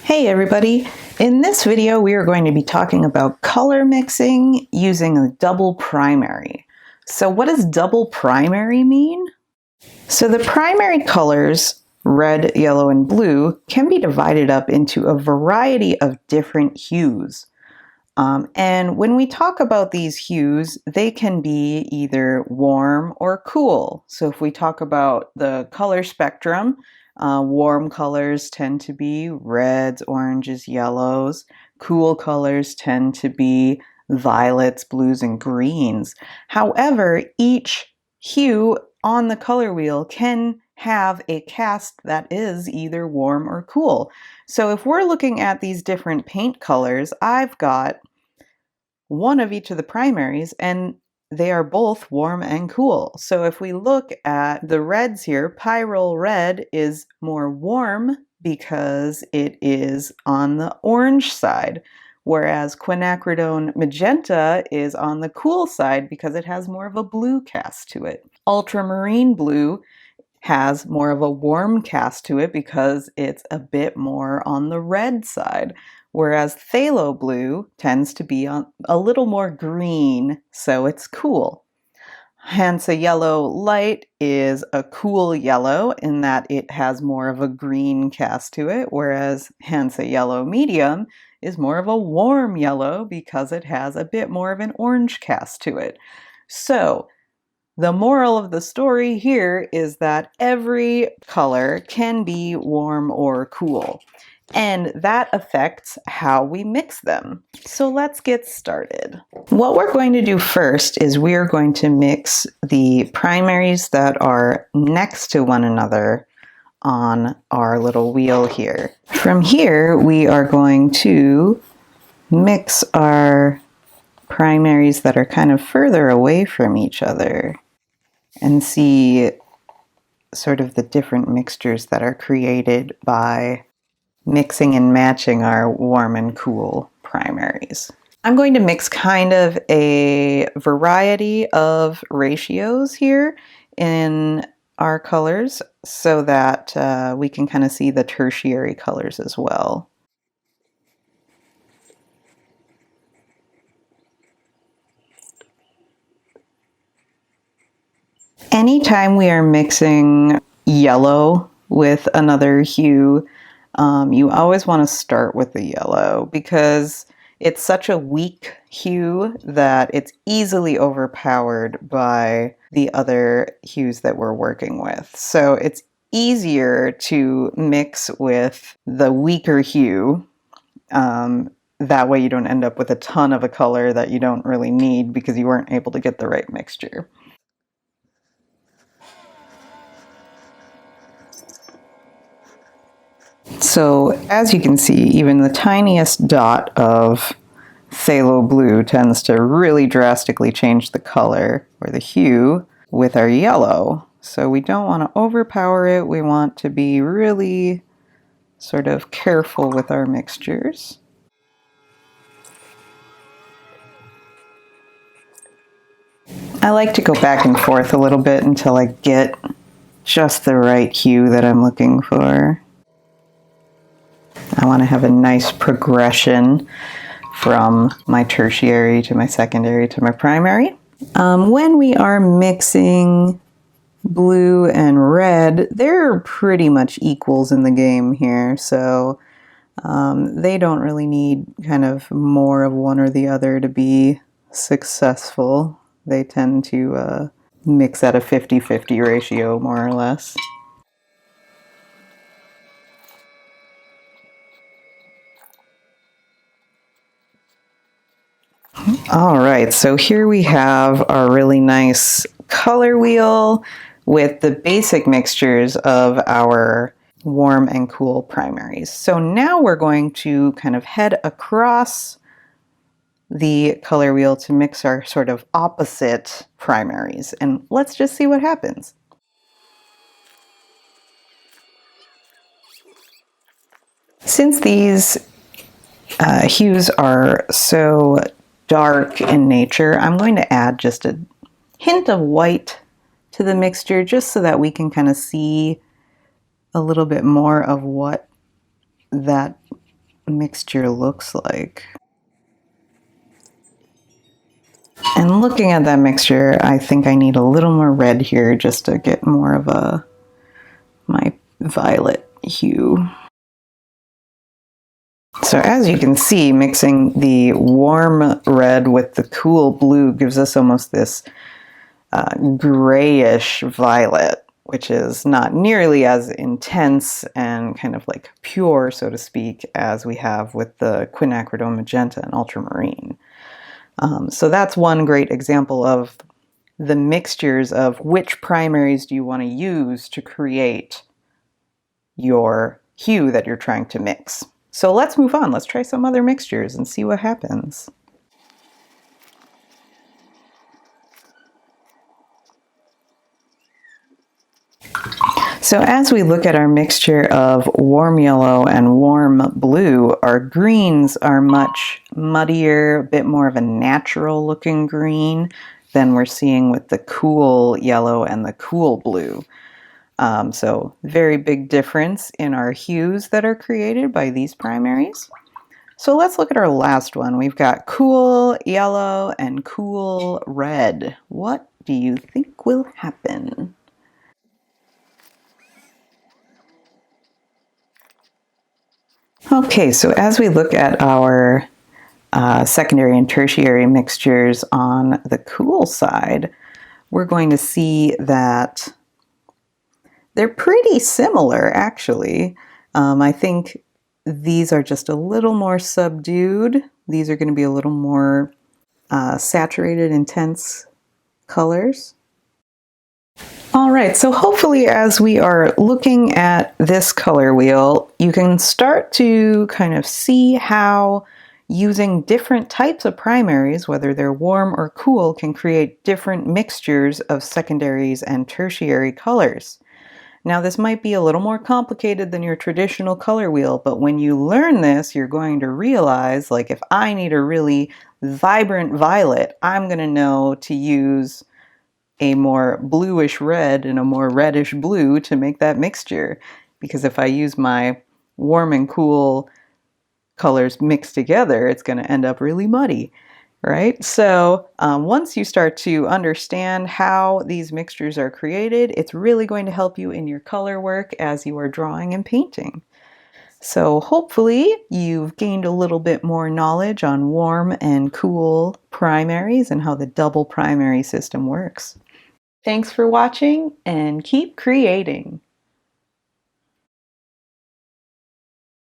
Hey everybody! In this video we are going to be talking about color mixing using a double primary. So what does double primary mean? So the primary colors, red, yellow, and blue, can be divided up into a variety of different hues. And when we talk about these hues, they can be either warm or cool. So if we talk about the color spectrum, warm colors tend to be reds, oranges, yellows. Cool colors tend to be violets, blues, and greens. However, each hue on the color wheel can have a cast that is either warm or cool. So if we're looking at these different paint colors, I've got one of each of the primaries, and they are both warm and cool. So if we look at the reds here, pyrrole red is more warm because it is on the orange side, whereas quinacridone magenta is on the cool side because it has more of a blue cast to it. Ultramarine blue has more of a warm cast to it because it's a bit more on the red side, whereas phthalo blue tends to be on a little more green, so it's cool. Hansa yellow light is a cool yellow in that it has more of a green cast to it, whereas Hansa yellow medium is more of a warm yellow because it has a bit more of an orange cast to it. So the moral of the story here is that every color can be warm or cool, and that affects how we mix them. So let's get started. What we're going to do first is we are going to mix the primaries that are next to one another on our little wheel here. From here, we are going to mix our primaries that are kind of further away from each other and see sort of the different mixtures that are created by mixing and matching our warm and cool primaries. I'm going to mix kind of a variety of ratios here in our colors so that we can kind of see the tertiary colors as well. Anytime we are mixing yellow with another hue, you always want to start with the yellow because it's such a weak hue that it's easily overpowered by the other hues that we're working with. So it's easier to mix with the weaker hue. That way you don't end up with a ton of a color that you don't really need because you weren't able to get the right mixture. So as you can see, even the tiniest dot of phthalo blue tends to really drastically change the color or the hue with our yellow. So we don't want to overpower it. We want to be really sort of careful with our mixtures. I like to go back and forth a little bit until I get just the right hue that I'm looking for. I want to have a nice progression from my tertiary to my secondary to my primary. When we are mixing blue and red, they're pretty much equals in the game here, so they don't really need kind of more of one or the other to be successful. They tend to mix at a 50-50 ratio, more or less. All right, so here we have our really nice color wheel with the basic mixtures of our warm and cool primaries. So now we're going to kind of head across the color wheel to mix our sort of opposite primaries, and let's just see what happens. Since these hues are so dark in nature, I'm going to add just a hint of white to the mixture just so that we can kind of see a little bit more of what that mixture looks like. And looking at that mixture, I think I need a little more red here just to get more of my violet hue. So as you can see, mixing the warm red with the cool blue gives us almost this grayish violet, which is not nearly as intense and kind of like pure, so to speak, as we have with the quinacridone magenta and ultramarine. So that's one great example of the mixtures of which primaries do you want to use to create your hue that you're trying to mix. So let's move on. Let's try some other mixtures and see what happens. So as we look at our mixture of warm yellow and warm blue, our greens are much muddier, a bit more of a natural looking green than we're seeing with the cool yellow and the cool blue. So very big difference in our hues that are created by these primaries. So let's look at our last one. We've got cool yellow and cool red. What do you think will happen? Okay, so as we look at our secondary and tertiary mixtures on the cool side, we're going to see that they're pretty similar, actually. I think these are just a little more subdued. These are going to be a little more saturated, intense colors. All right, so hopefully as we are looking at this color wheel, you can start to kind of see how using different types of primaries, whether they're warm or cool, can create different mixtures of secondaries and tertiary colors. Now, this might be a little more complicated than your traditional color wheel, but when you learn this, you're going to realize, like, if I need a really vibrant violet, I'm going to know to use a more bluish red and a more reddish blue to make that mixture. Because if I use my warm and cool colors mixed together, it's going to end up really muddy, right? So once you start to understand how these mixtures are created, it's really going to help you in your color work as you are drawing and painting. So hopefully you've gained a little bit more knowledge on warm and cool primaries and how the double primary system works. Thanks for watching and keep creating.